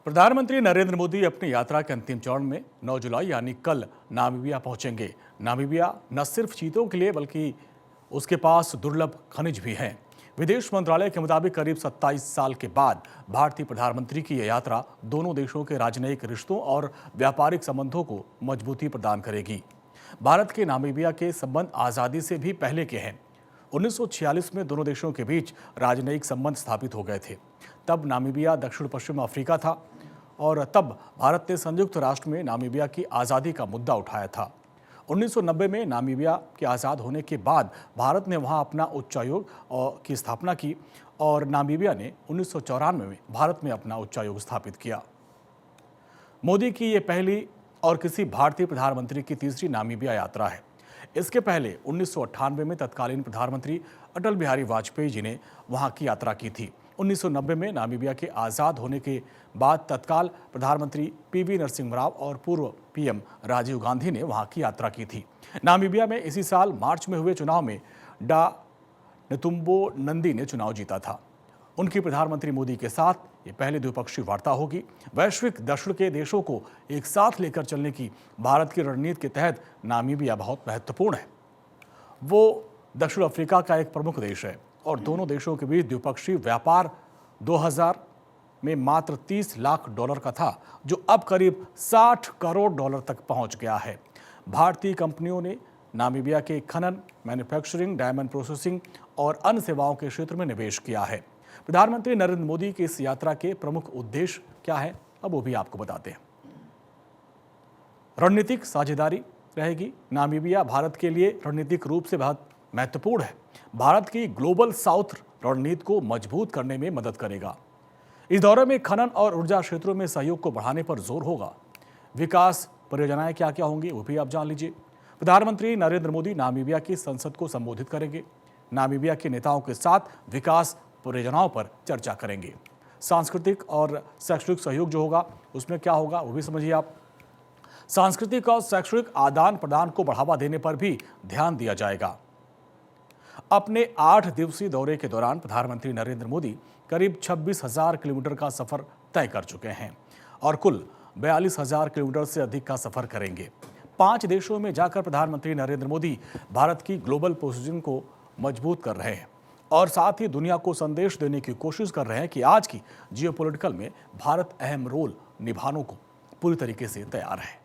प्रधानमंत्री नरेंद्र मोदी अपनी यात्रा के अंतिम चरण में 9 जुलाई यानी कल नामीबिया पहुंचेंगे। नामीबिया न सिर्फ चीतों के लिए बल्कि उसके पास दुर्लभ खनिज भी हैं। विदेश मंत्रालय के मुताबिक करीब 27 साल के बाद भारतीय प्रधानमंत्री की यह यात्रा दोनों देशों के राजनयिक रिश्तों और व्यापारिक संबंधों को मजबूती प्रदान करेगी। भारत के नामीबिया के संबंध आज़ादी से भी पहले के हैं। 1946 में दोनों देशों के बीच राजनयिक संबंध स्थापित हो गए थे। तब नामीबिया दक्षिण पश्चिम अफ्रीका था और तब भारत ने संयुक्त राष्ट्र में नामीबिया की आज़ादी का मुद्दा उठाया था। 1990 में नामीबिया के आज़ाद होने के बाद भारत ने वहां अपना उच्चायोग की स्थापना की और नामीबिया ने 1994 में भारत में अपना उच्चायोग स्थापित किया। मोदी की ये पहली और किसी भारतीय प्रधानमंत्री की तीसरी नामीबिया यात्रा है। इसके पहले 1998 में तत्कालीन प्रधानमंत्री अटल बिहारी वाजपेयी जी ने वहां की यात्रा की थी। 1990 में नामीबिया के आज़ाद होने के बाद तत्काल प्रधानमंत्री पीवी नरसिम्हा राव और पूर्व पीएम राजीव गांधी ने वहां की यात्रा की थी। नामीबिया में इसी साल मार्च में हुए चुनाव में डा नेतुम्बो नंदी ने चुनाव जीता था। उनकी प्रधानमंत्री मोदी के साथ ये पहली द्विपक्षीय वार्ता होगी। वैश्विक दक्षिण के देशों को एक साथ लेकर चलने की भारत की रणनीति के तहत नामीबिया बहुत महत्वपूर्ण है। वो दक्षिण अफ्रीका का एक प्रमुख देश है और दोनों देशों के बीच द्विपक्षीय व्यापार 2000 में मात्र $30 लाख का था, जो अब करीब $60 करोड़ तक पहुंच गया है। भारतीय कंपनियों ने नामीबिया के खनन, मैन्युफैक्चरिंग, डायमंड प्रोसेसिंग और अन्य सेवाओं के क्षेत्र में निवेश किया है। प्रधानमंत्री नरेंद्र मोदी की इस यात्रा के प्रमुख उद्देश्य क्या है, अब वो भी आपको बताते हैं। रणनीतिक साझेदारी रहेगी। नामीबिया भारत के लिए रणनीतिक रूप से बहुत महत्वपूर्ण है। भारत की ग्लोबल साउथ रणनीति को मजबूत करने में मदद करेगा। इस दौरे में खनन और ऊर्जा क्षेत्रों में सहयोग को बढ़ाने पर जोर होगा। विकास परियोजनाएं क्या क्या होंगी वो भी आप जान लीजिए। प्रधानमंत्री नरेंद्र मोदी नामीबिया की संसद को संबोधित करेंगे। नामीबिया के नेताओं के साथ विकास परियोजनाओं पर चर्चा करेंगे। सांस्कृतिक और शैक्षणिक सहयोग जो होगा उसमें क्या होगा वो भी समझिए आप। सांस्कृतिक और शैक्षणिक आदान प्रदान को बढ़ावा देने पर भी ध्यान दिया जाएगा। अपने 8 दिवसीय दौरे के दौरान प्रधानमंत्री नरेंद्र मोदी करीब 26,000 किलोमीटर का सफर तय कर चुके हैं और कुल 42,000 किलोमीटर से अधिक का सफर करेंगे। 5 देशों में जाकर प्रधानमंत्री नरेंद्र मोदी भारत की ग्लोबल पोजीशन को मजबूत कर रहे हैं और साथ ही दुनिया को संदेश देने की कोशिश कर रहे हैं कि आज की जियोपॉलिटिकल में भारत अहम रोल निभाने को पूरी तरीके से तैयार है।